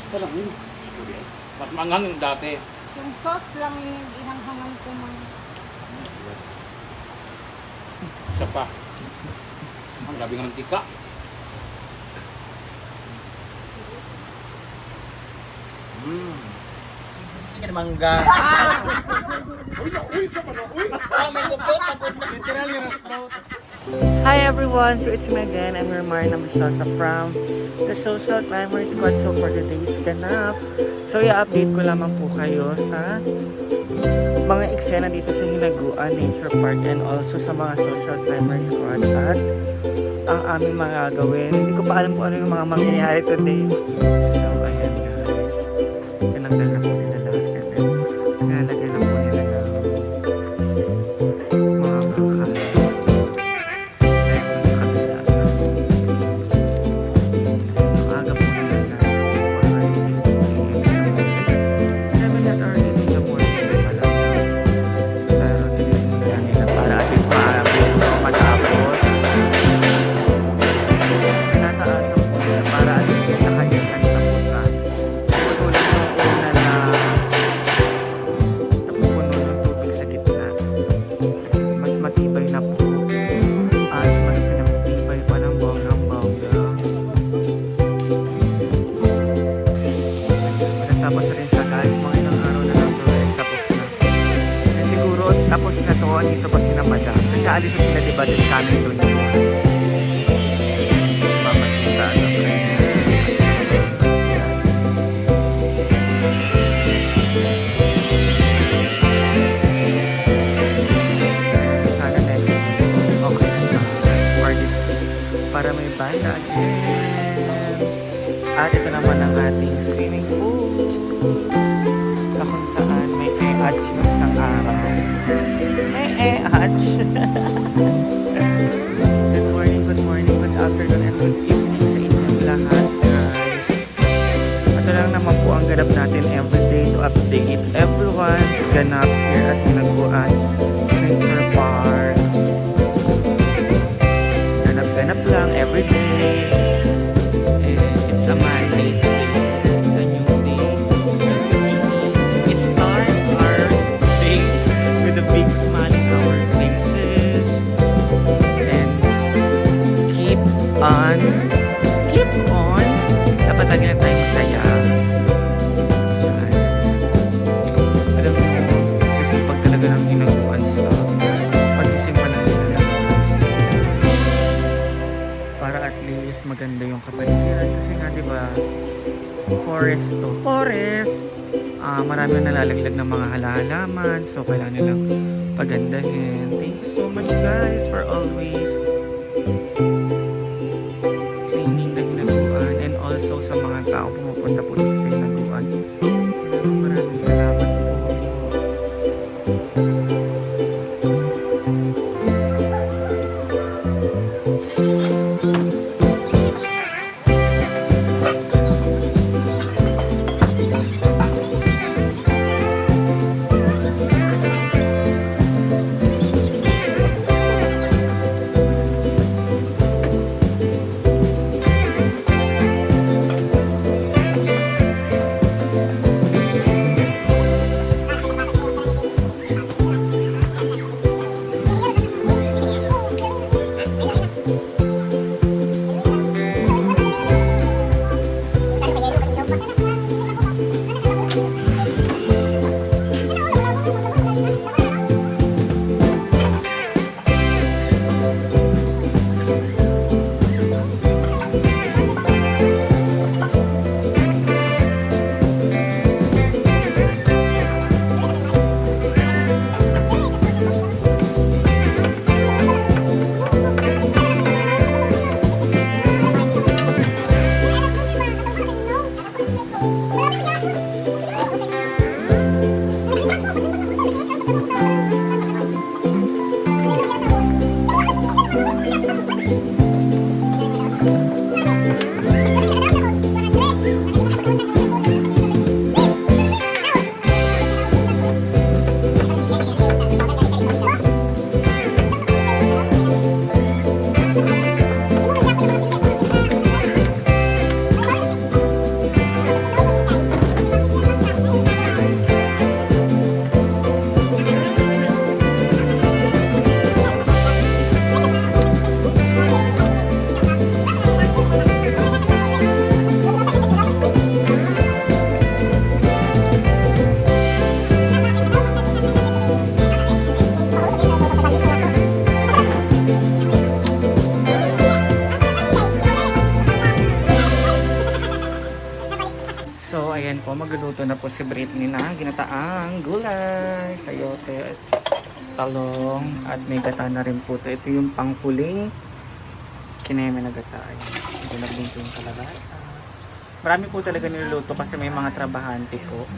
Sarap yun. Mas manghang yung dati. Yung sauce lang yung ihanghangan ko man. Isa pa. Ang grabe nga ng tika. Ini kan mangga. Oh, may gupot, literal yung fruit. Hi everyone, so it's me again. I'm your Marna Bishosa from the Social Climber Squad. So for today's ganap, so i-update ko lamang po kayo sa mga eksena dito sa Hinaguan Nature Park and also sa mga Social Climber Squad at ang aming mga gagawin. Hindi ko pa alam kung ano yung mga mangyayari today. So ayan guys, pinagdala po nila lahat yan. Nilalagay lang po nila ng mga bangka. Tapos rin sa guys, mga ilang araw na lang doon tapos na. And siguro tapos na to, dito pa sila madam. Kasi alis na sila diba din sa amin doon. Mamasita na sana next okay na for this week para may banda again. At ito naman ang ating swimming pool na kung saan may e-hatch ng isang araw. May e-hatch. Good morning, good afternoon, and good evening sa inyong lahat, guys. Ito lang naman po ang ganap natin everyday to update everyone ganap here at Hinaguan Nature Park. Ganap-ganap lang everyday. A Monday today, a new day. It starts our day with a big smile on our faces and keep on. Dapat lagi lang tayo masaya. Alam mo, sisipag talaga ng Hinaguan sa pagsisimpan ng para at least maganda yung kapaligiran kasi nga diba forest to marami na nalalaglag ng mga halaman, so kailangan nilang pagandahin. Thank you so much guys for always cleaning the Hinaguan and also sa mga tao pumupunta po sa Hinaguan. Maraming salamat po. So, ayan po, magluluto na po si Britney ng ginataang gulay, sayote, at talong, at may gata na rin po. Ito yung panghuling kineme na gata. Ito nagbunto yung kalabasa. Marami po talaga niluluto kasi may mga trabahante po.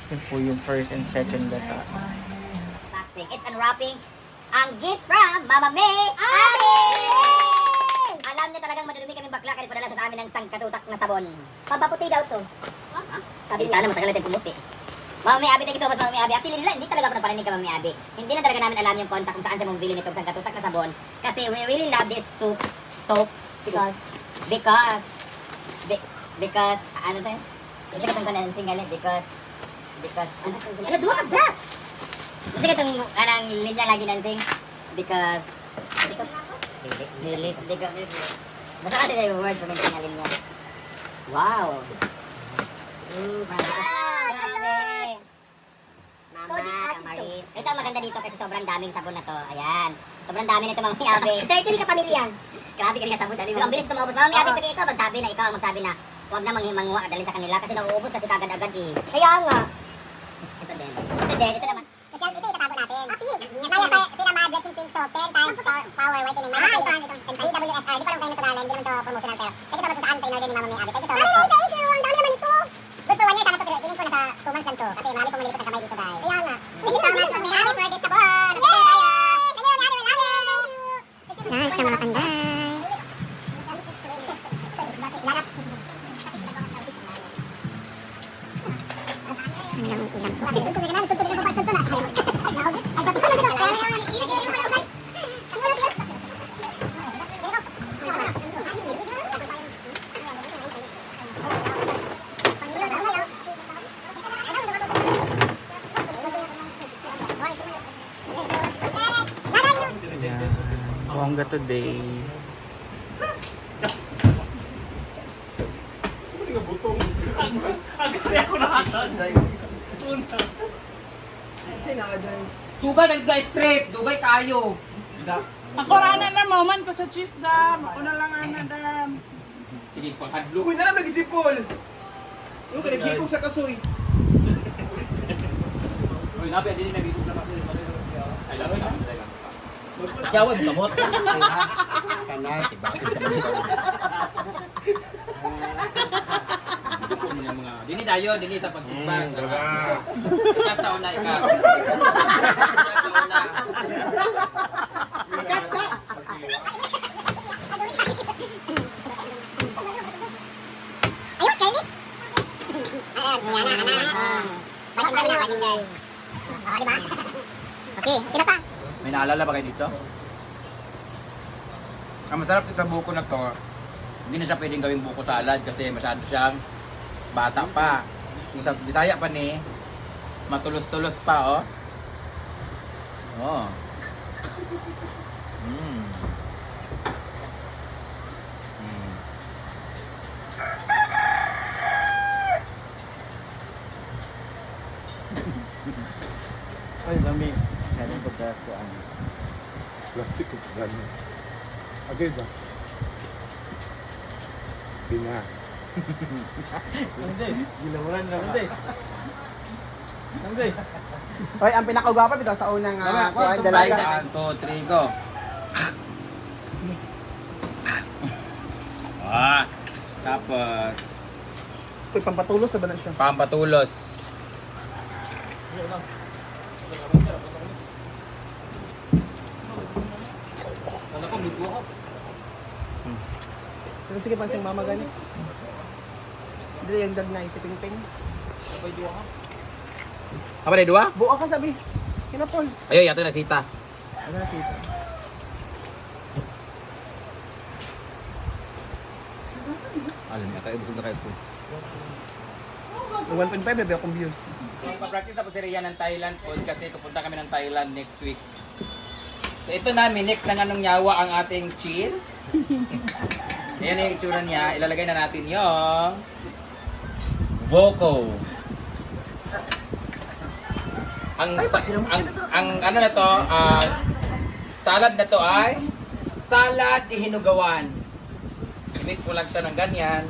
Yun po yung first and second gata. It's unwrapping ang gifts from Mama May Abi! Alam niya talagang madudumi kaming bakla kaya padala siya sa amin ng sangkatutak na sabon. Pampaputi daw to. Sabi sana matagal natin pumuti. Mama May Abi, thank you so much Mama May Abi. Actually nila, hindi talaga ako naparinig kay Mama May Abi. Hindi na talaga namin alam yung contact kung saan siya mabili nitong sangkatutak na sabon. Kasi we really love this soap. Because, ano tayo? Kasi katong ko na single because, ano, duwa ka braps! Kasi katong, anong linya lagi dancing? Because, basta kasi tayo word pag may singalin niya. Wow! Grabe! Mama, Maris. Ito ang maganda dito kasi sobrang daming sabon na to. Ayan. Sobrang dami nito, Mama Miyabi. 30 ka pamilya. Grabe ka rin sabon. Pero ang bilis ito maubos. Mama Miyabi, pag ikaw ang magsabi na huwag na manguha dalhin sa kanila kasi nauubos kasi kagad-agad eh. Kaya nga. Ito naman. Kasi ito itatago natin. Naya pa sila mga Blessing Pink Soap 10 times power whitening. And 3 WSR. Di pa lang tayo natunalan. Hindi naman ito promotional pero thank you so much sa antay na order ni Mama Miyabi. Thank you so much. Thank you. Ang dami naman ito. Good for 1 year. Sana ito piling ko nasa 2 months lang to. Kasi marami pong malilipot ng kamay dito guys. Kaya nga. Thank you so much Mama Miyabi for this sabon. Nagpapay tayo. Thank you Miyabi. Nice ka mga panday. Ayan. Bongga today. Dugay guys, straight. Dugay tayo. Ako rana na man ko sa cheese dam. Ako na lang ana dam. Sige, panghadlo. Uy, na lagi si Paul. Yung kanagkikong sa kasoy. Uy, nabi, hindi na dito sa kasi. I love you. Yawag kamot. Kanay, tibakit ka mga dini dayo, dini sa pagtibas. Ikat sa una, ikat. Ikat sa una. Ikat sa. Ayun, kainit. Bagingay. Diba? Okay, kina pa. May naalala ba kayo dito? Ang masarap dito sa buko na to, hindi na siya pwedeng gawing buko salad kasi masyado siyang bata pa. Yung sa Bisaya pa ni, matulos-tulos pa, oh. Oh. Mm. Mm. Ay, dami. Sana yung pagkakuan. Plastic ko gano'n. Agad ba? Pina. Ginawalan na ba? Oy, ang pinakagwapa bitaw sa unang kuan dalaga. 1, 2, 3, go. Tapos Uy, pampatulos sa ba na siya? pampatulos. Sige pansing mama gani. Dili yung dag na ipiping-ping. Apa deh dua? Buo ka sabi. Kinapol. Ayo, yato na sita. Ano na sito? Alam niya kayo, busog na kayo po. 1.5 bebe akong views. Mag-practice na po si Rian ng Thailand food kasi pupunta kami ng Thailand next week. So ito namin, next ng anong nyawa ang ating cheese. Ayan yung itsura niya. Ilalagay na natin yung Voco. Ang ano na to, salad na to ay salad di hinugawan. I-mix mo lang siya ng ganyan.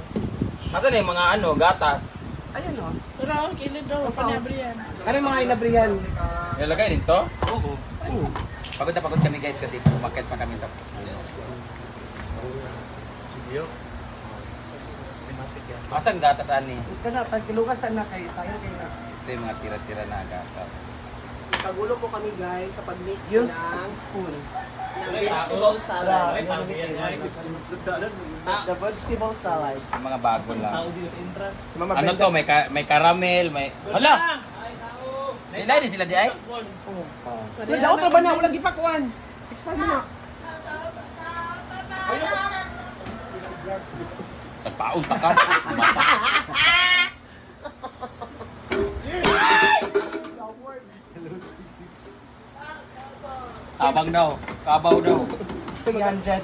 Asan na yung mga ano, gatas? Ayun o. Pero kilid daw, panabriyan. Ano yung mga inabrihan? Ilalagay din to? Oo. Pagod na pagod kami guys kasi umakyat pa kami sa Asan gatas ani? Ito na, pagkilugasan na kayo. Sayang kayo na. Ito yung mga tira-tira na gatas. Pagulo po kami guys sa pag-mix ng spoon. Ng vegetable salad. The vegetable salad. Yung mga bago lang. Si Mama Ano Brenda. to? May caramel, may... Hala! May lain din sila di ay? Wala, daw ba na? Walang gipakuan. Expand mo na. Sa paon pa ka. Tabang daw. Kabaw daw. 330.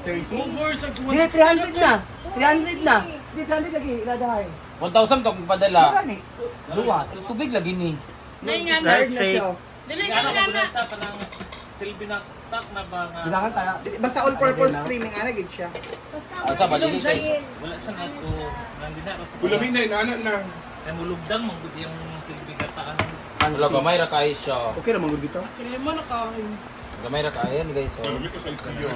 Hindi, 300 na. 300 na. Hindi, 300 lagi. Iladahay. 1,000 ka padala. Magani? Luwa. Tubig lagi ni. Nay nga na. Hard na siya. Dili nga na na. Bilangan tayo. Basta all-purpose creaming, gid siya. Asa ba dili kay? Ulamin na, inaanan na. Wala gamay ra kay siya. Okay naman gud bitaw. Kili mo na ka. Gamay ra kay guys. So, Ulamin ka kay siyo.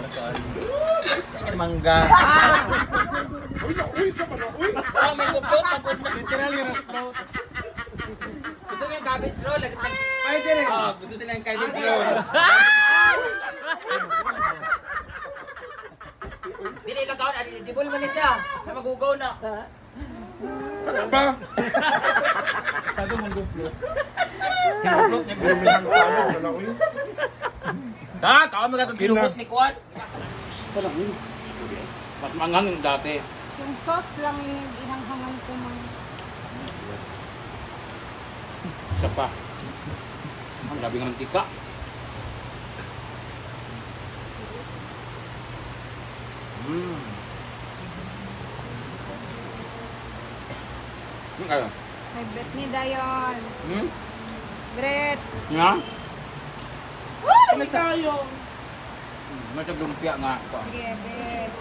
kay mangga. Uy, sa mga, uy! Ah, may kupot, pagod na. Literally na float. Gusto mo yung cabbage roll? Pwede rin. Ah, gusto sila yung cabbage roll. Dili ka kaon, dibol man ni siya. Na magugaw na. Ano ba? Ginublot niya ginublot. Wala, uy. Kaon magkakaginubot ni Kuan. Mas mangang yung dati. Yung sauce lang yung inanghangan ko man. Isa pa. Ang grabe nga mantika. Ano? May bet ni Dayon. Hmm? Bret. Nga? Ano kayo? Masag lumpia nga. Sige, bet.